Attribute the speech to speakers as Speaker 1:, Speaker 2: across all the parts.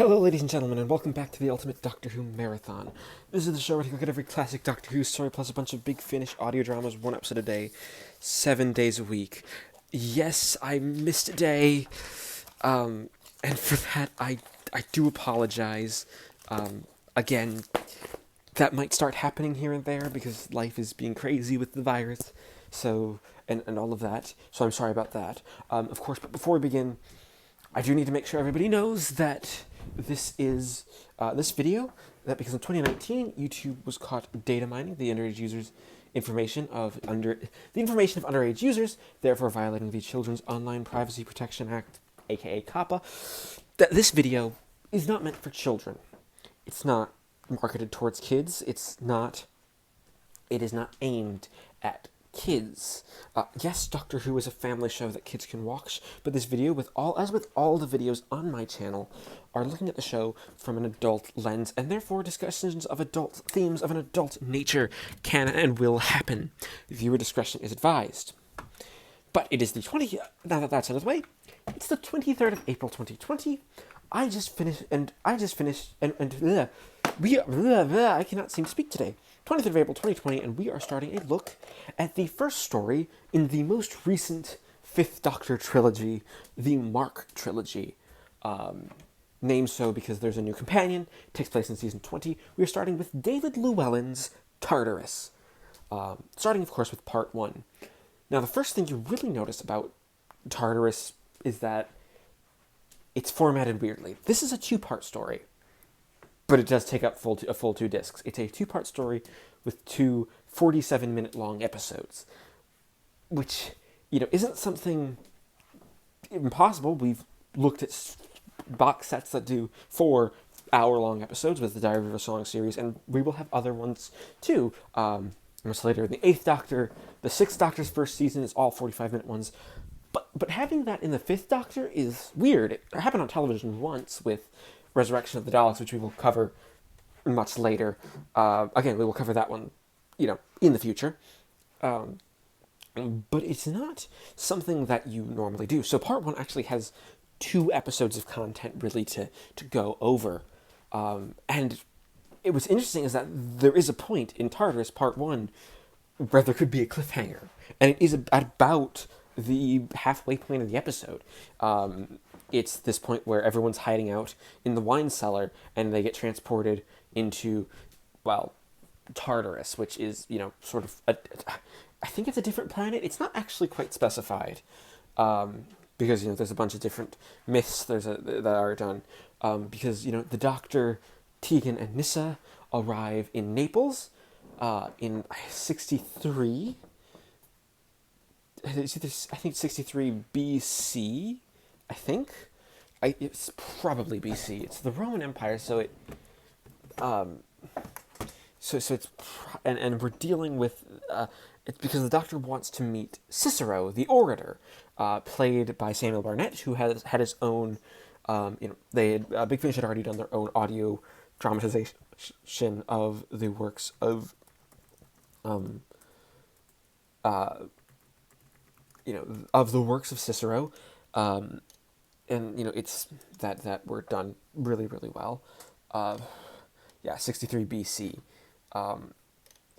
Speaker 1: Hello, ladies and gentlemen, and welcome back to the Ultimate Doctor Who Marathon. This is the show where we look at every classic Doctor Who story, plus a bunch of big Finish audio dramas, one episode a day, 7 days a week. Yes, I missed a day, and for that, I do apologize. Again, that might start happening here and there, because life is being crazy with the virus, and all of that, so I'm sorry about that. Of course, but before we begin, I do need to make sure everybody knows that this is this video, that because in 2019 YouTube was caught data mining the underage users' information of underage users, therefore violating the Children's Online Privacy Protection Act, aka COPPA. That this video is not meant for children. It's not marketed towards kids. It is not aimed at kids. Yes, Doctor Who is a family show that kids can watch, but this video, as with all the videos on my channel, are looking at the show from an adult lens, and therefore discussions of adult themes of an adult nature can and will happen. Viewer discretion is advised. But it is now that that's out of the way, it's the 23rd of April 2020. I cannot seem to speak today. 23rd of April 2020, and we are starting a look at the first story in the most recent Fifth Doctor trilogy, the Marc trilogy. Named so because there's a new companion, takes place in season 20. We are starting with David Llewellyn's Tartarus. Starting, of course, with part 1. Now, the first thing you really notice about Tartarus is that it's formatted weirdly. This is a 2-part story, but it does take up a full 2 discs. It's a 2-part story with 2 47-minute long episodes, which, isn't something impossible. We've looked at box sets that do 4-hour-long episodes with the Diary of a Song series, and we will have other ones too. Much later, the 8th Doctor, the 6th Doctor's first season is all 45-minute ones. But having that in the 5th Doctor is weird. It happened on television once with Resurrection of the Daleks, which we will cover much later. Again, we will cover that one, in the future. But it's not something that you normally do. So part 1 actually has 2 episodes of content really to go over. And it was interesting is that there is a point in Tartarus part 1 where there could be a cliffhanger. And it is about the halfway point of the episode. It's this point where everyone's hiding out in the wine cellar and they get transported into, Tartarus, which is, sort of, I think it's a different planet. It's not actually quite specified, because, there's a bunch of different myths that are done, because, the Doctor, Tegan, and Nyssa arrive in Naples, in 63, I think 63 BC, I think. It's probably BC. It's the Roman Empire, so it, so it's, and we're dealing with, it's because the Doctor wants to meet Cicero, the orator, played by Samuel Barnett, who had his own, Big Finish had already done their own audio dramatization of the works of, of the works of Cicero, and it's that were done really, really well. 63 BC,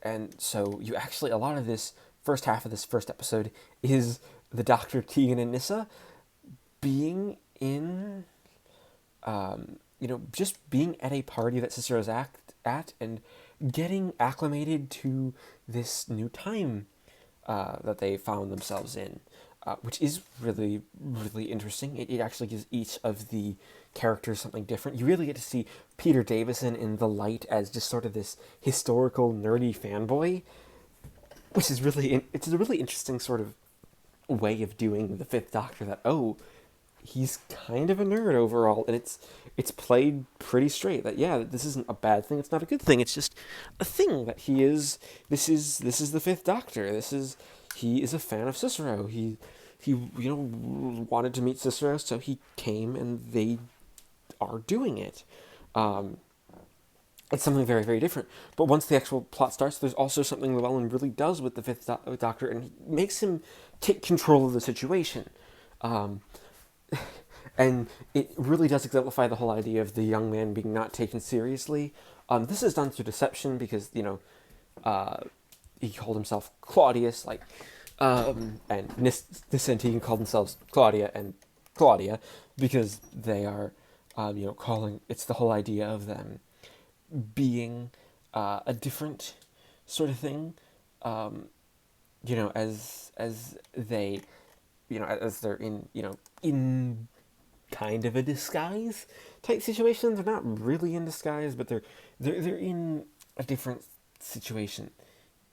Speaker 1: and so you actually, a lot of this first half of this first episode is the Doctor, Tegan, and Nyssa being in, just being at a party that Cicero's at and getting acclimated to this new time that they found themselves in, which is really, really interesting. It actually gives each of the characters something different. You really get to see Peter Davison in the light as just sort of this historical, nerdy fanboy, which is it's a really interesting sort of way of doing the 5th Doctor, that, he's kind of a nerd overall, and it's played pretty straight, that, this isn't a bad thing, it's not a good thing, it's just a thing that he is. This is the 5th Doctor. He is a fan of Cicero. He wanted to meet Cicero, so he came, and they are doing it. It's something very, very different. But once the actual plot starts, there's also something Llewellyn really does with the 5th Doctor, and he makes him take control of the situation. and it really does exemplify the whole idea of the young man being not taken seriously. This is done through deception because, he called himself Claudius, and Nyssa and Tegan called themselves Claudia and Claudia because they are, calling, it's the whole idea of them being a different sort of thing, as they, as they're in kind of a disguise type situation. They're not really in disguise, but they're in a different situation.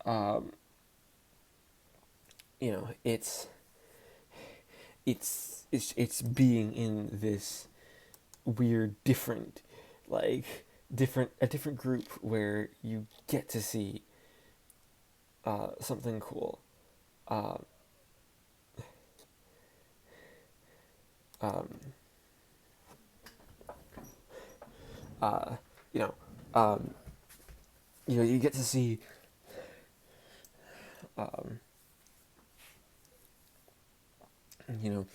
Speaker 1: Um, it's it's being in this weird different group where you get to see something cool. Uh, um, uh, you know, um, you get to see um, you know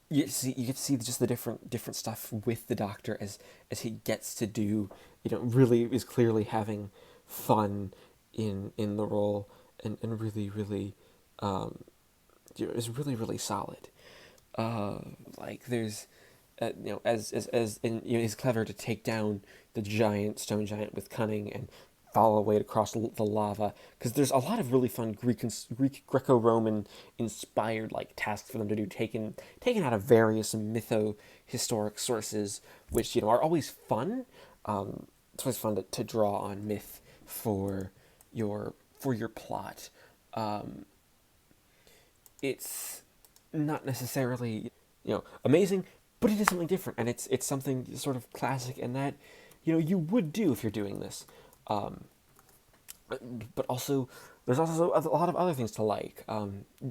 Speaker 1: you get to see just the different stuff with the Doctor as he gets to do, really is clearly having fun in the role, and really is really solid. Like there's as and he's clever to take down the stone giant with cunning and follow a way across the lava, because there's a lot of really fun Greek Greco-Roman inspired tasks for them to do, taken out of various historic sources, which are always fun. It's always fun to draw on myth for your plot. It's not necessarily amazing, but it is something different, and it's something sort of classic, and that you would do if you're doing this. Um, but also, there's also a lot of other things to like.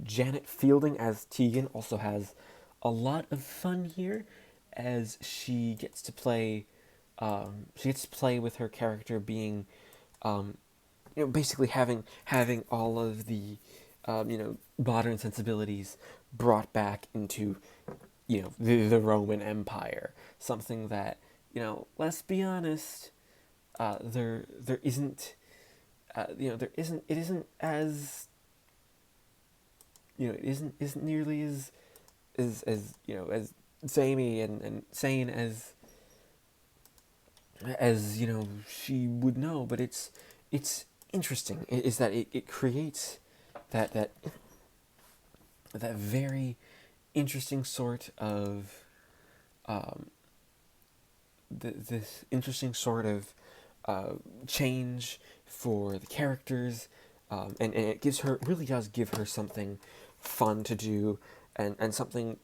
Speaker 1: Janet Fielding as Tegan also has a lot of fun here, as she gets to play. She gets to play with her character being, basically having all of the, modern sensibilities brought back into, the Roman Empire. Something that, let's be honest, there isn't, there isn't it isn't as it isn't nearly as samey and sane as she would know, but it's interesting is that it creates that very interesting sort of this interesting sort of change for the characters, and it really does give her something fun to do, and something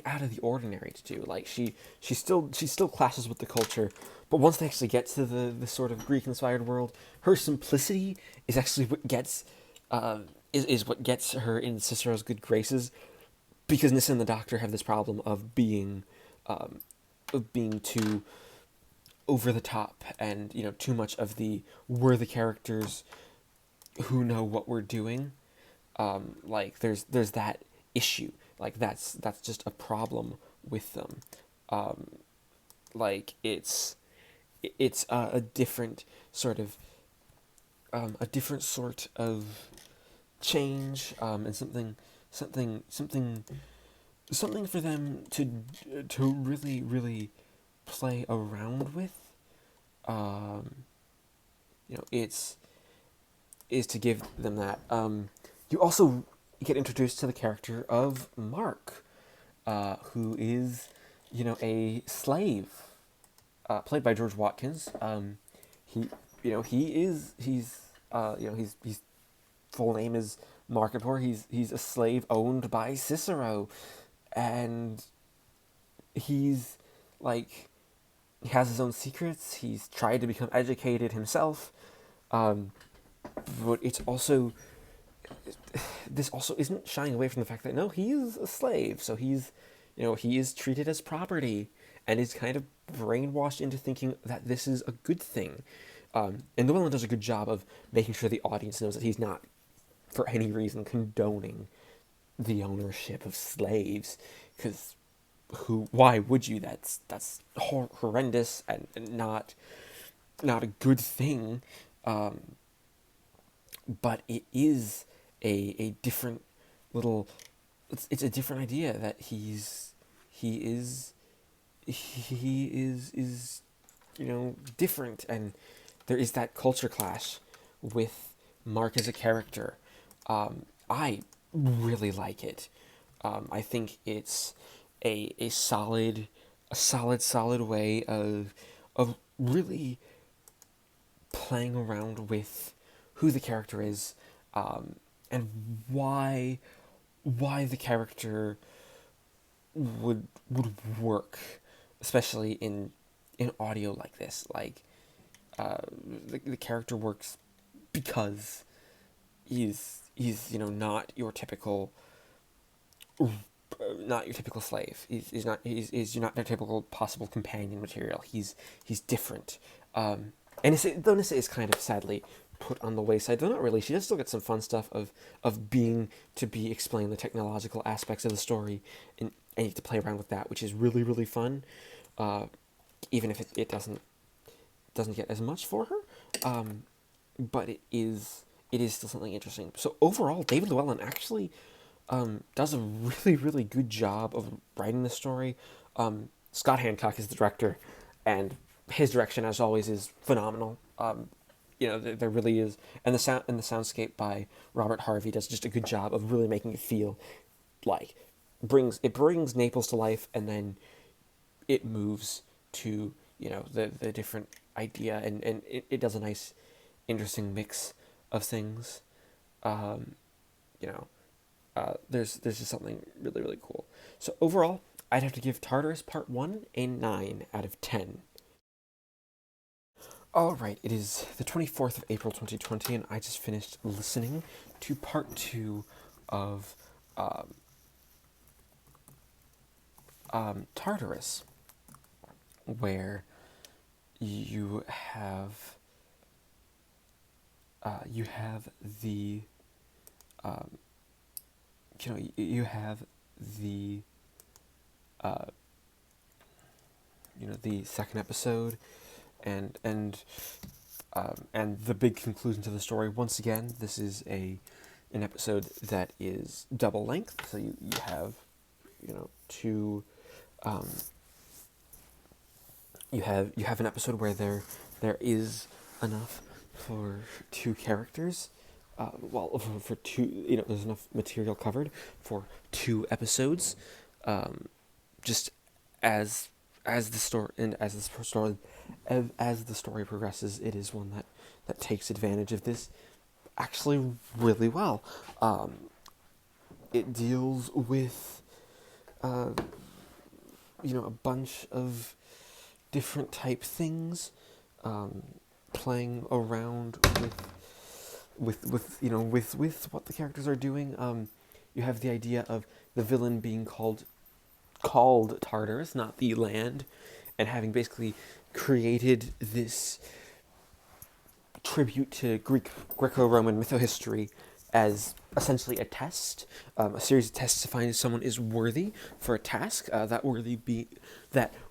Speaker 1: out of the ordinary to do. Like she still clashes with the culture, but once they actually get to the sort of Greek inspired world, her simplicity is actually what gets is what gets her in Cicero's good graces, because Nyssa and the Doctor have this problem of being too over the top, and too much of the we're the characters who know what we're doing. There's that issue, that's just a problem with them. It's a different sort of change, and something for them to really play around with. It's is to give them that. You also get introduced to the character of Marc, who is, a slave, played by George Watkins. He, he's full name is Marc. He's a slave owned by Cicero, and he's he has his own secrets. He's tried to become educated himself, but this also isn't shying away from the fact that no, he is a slave. So he is treated as property, and is kind of brainwashed into thinking that this is a good thing. And Llewellyn does a good job of making sure the audience knows that he's not, for any reason, condoning the ownership of slaves, because why would you? That's horrendous and not a good thing. But it is a different little. It's a different idea that he is different, and there is that culture clash with Marc as a character. I really like it. I think it's a solid way of really playing around with who the character is, and why the character would work, especially in audio like this. Like, the character works because he's not your typical slave. He's not their typical possible companion material. He's different. And though Nyssa is kind of sadly put on the wayside, though not really. She does still get some fun stuff of being to be explained, the technological aspects of the story, and you have to play around with that, which is really, really fun. Even if it doesn't get as much for her, but it is still something interesting. So overall, David Llewellyn actually does a really, really good job of writing the story. Scott Hancock is the director, and his direction, as always, is phenomenal. There really is, and the soundscape by Robert Harvey does just a good job of really making it feel like brings Naples to life, and then it moves to the different idea, and it does a nice, interesting mix of things. There's just something really, really cool. So overall, I'd have to give Tartarus Part 1 a 9 out of 10. Alright, it is the 24th of April 2020, and I just finished listening to Part 2 of Tartarus, where you have the the second episode, and the big conclusion to the story. Once again, this is an episode that is double length, so you have two. You have an episode where there is enough for two characters. For two, there's enough material covered for two episodes. Just as the story as the story progresses, it is one that takes advantage of this actually really well. It deals with a bunch of different type things, playing around with what the characters are doing. You have the idea of the villain being called Tartarus, not the land, and having basically created this tribute to Greco-Roman mythohistory as essentially a test, a series of tests to find if someone is worthy for a task. That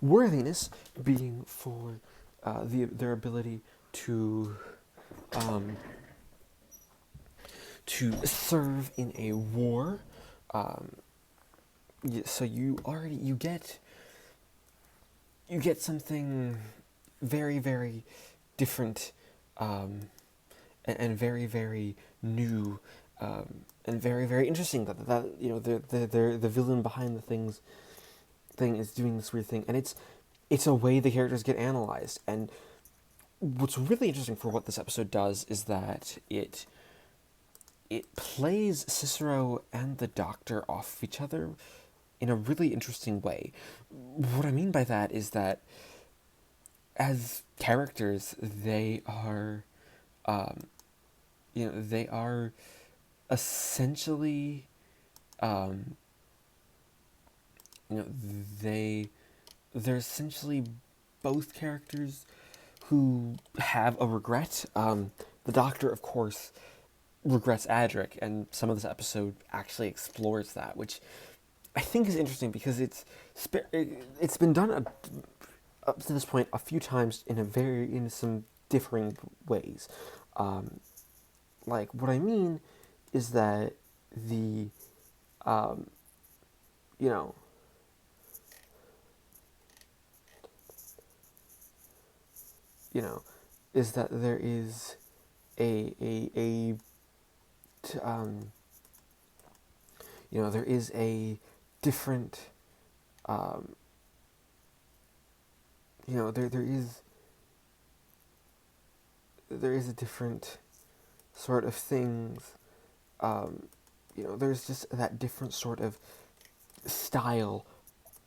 Speaker 1: worthiness being for their ability to serve in a war. So you get something very, very different, and very, very new, and very, very interesting. That the villain behind the thing is doing this weird thing, and it's a way the characters get analyzed. And what's really interesting for what this episode does is that it plays Cicero and the Doctor off of each other in a really interesting way. What I mean by that is that as characters, they are, they are essentially, they're essentially both characters who have a regret. The Doctor, of course, regrets Adric, and some of this episode actually explores that, which I think is interesting because it's been done up to this point a few times in some differing ways. Um, like what I mean is that the um, you know you know is that there is a t- there is a different um, there is a different sort of things. There's just that different sort of style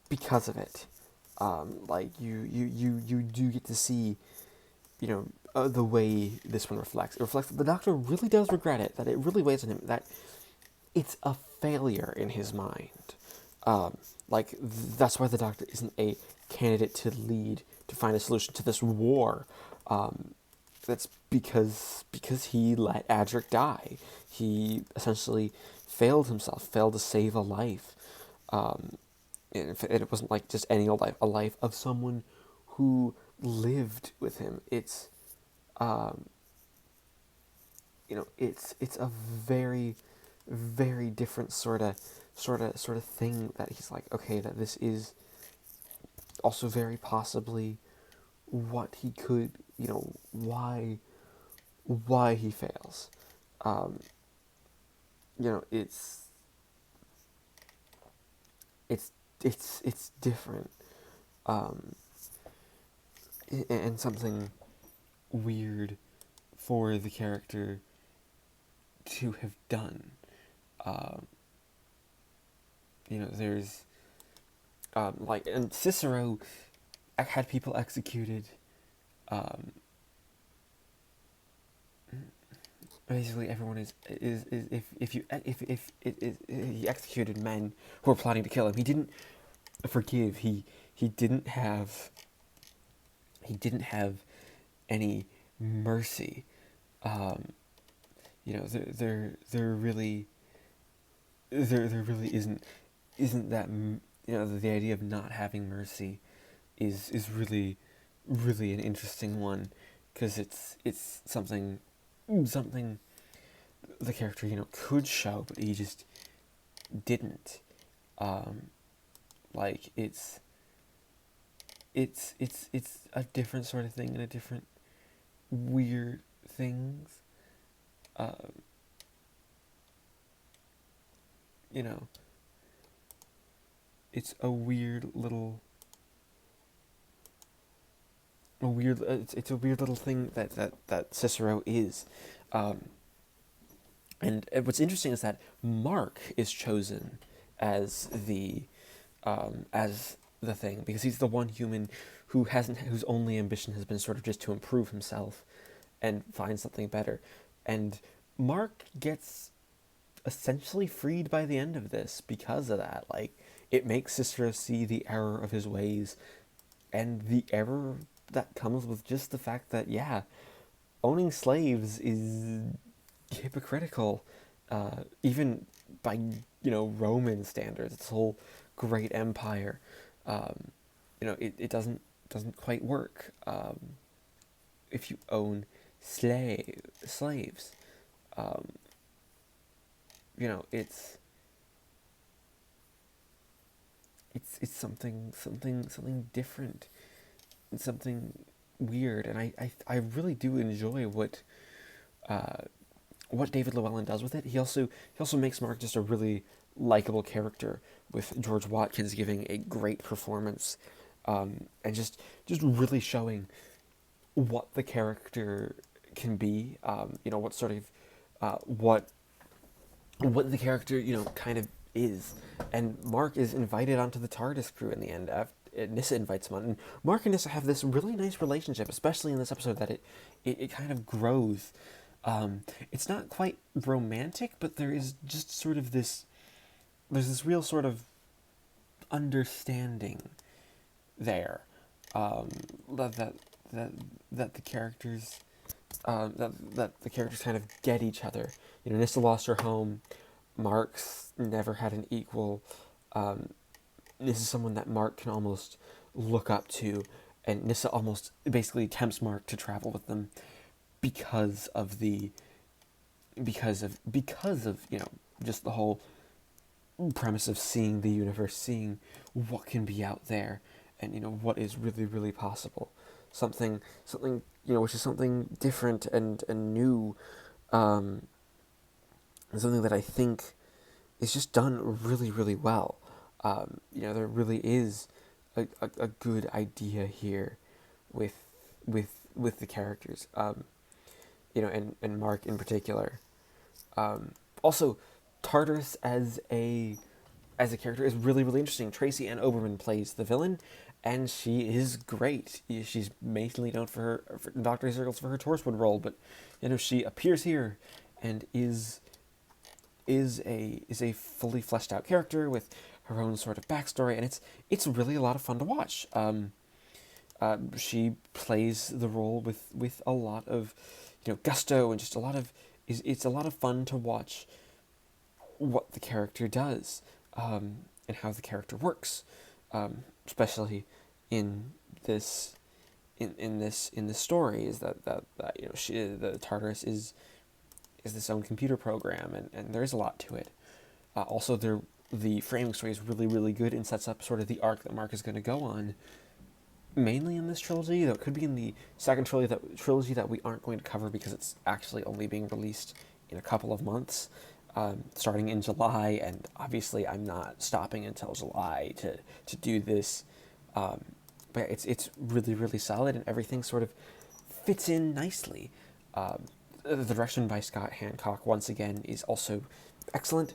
Speaker 1: because of it. Like you do get to see, the way this one reflects. It reflects that the Doctor really does regret it. That it really weighs on him. That it's a failure in his mind. That's why the Doctor isn't a candidate to lead to find a solution to this war. That's because he let Adric die. He essentially failed himself, failed to save a life. And it wasn't like just any old life, a life of someone who lived with him. Um, it's a very, very different sort of thing that he's like, okay, that this is also very possibly what he could, why he fails. Um, you know, it's it's different, um, and something weird for the character to have done. Um, there's and Cicero had people executed. Um, Basically, everyone is if he executed men who were plotting to kill him. He didn't forgive. He didn't have any mercy. Um, there really there really isn't that the idea of not having mercy is really really an interesting one because it's something the character could show, but he just didn't. Um, it's a different sort of thing and a different weird things. Um, you know, it's a weird little it's a weird little thing that Cicero is. Um, and what's interesting is that Marc is chosen as the thing because he's the one human whose only ambition has been sort of just to improve himself and find something better. And Marc gets essentially freed by the end of this because of that. Like, it makes Cicero see the error of his ways and the error that comes with just the fact that, yeah, owning slaves is hypocritical, even by, Roman standards. It's a whole great empire. It doesn't quite work if you own slaves. Um, it's it's something different. It's something weird, and I really do enjoy what David Llewellyn does with it. He also makes Marc just a really likable character, with George Watkins giving a great performance, and just really showing what the character can be. What sort of what the character kind of is. And Marc is invited onto the TARDIS crew in the end. Nyssa invites him on, and Marc and Nyssa have this really nice relationship, especially in this episode, that it kind of grows. It's not quite romantic, but there is just sort of there's this real sort of understanding there, um, that that that that the characters that the characters kind of get each other. Nyssa lost her home. Marc's never had an equal. This is someone that Marc can almost look up to, and Nyssa almost basically tempts Marc to travel with them because of just the whole premise of seeing the universe, seeing what can be out there, and what is really, really possible. Something which is something different and new, and something that I think is just done really, really well. There really is a good idea here with the characters, and Marc in particular. Also, Tartarus as a character is really, really interesting. Tracy-Ann plays the villain, and she is great. She's mainly known for Doctor Circles for her Torchwood role, but she appears here and is a fully fleshed out character with her own sort of backstory, and it's really a lot of fun to watch. She plays the role with a lot of gusto, and just it's a lot of fun to watch what the character does, and how the character works, especially in this story, is that the Tartarus is this own computer program, and there is a lot to it. Also, the framing story is really, really good and sets up sort of the arc that Marc is going to go on, mainly in this trilogy, though it could be in the second trilogy that we aren't going to cover because it's actually only being released in a couple of months, starting in July, and obviously I'm not stopping until July to do this. But it's really, really solid, and everything sort of fits in nicely. The direction by Scott Hancock, once again, is also excellent,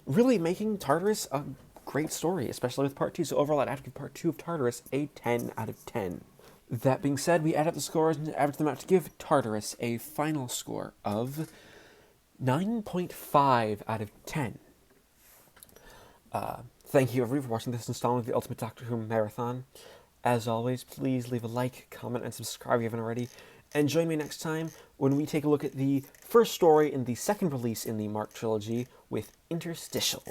Speaker 1: really making Tartarus a great story, especially with part 2. So overall, I'd have to give part 2 of Tartarus a 10 out of 10. That being said, we add up the scores and average them out to give Tartarus a final score of 9.5 out of 10. Thank you, everybody, for watching this installment of the Ultimate Doctor Who Marathon. As always, please leave a like, comment, and subscribe if you haven't already. And join me next time when we take a look at the first story in the second release in the Marc trilogy with Interstitial.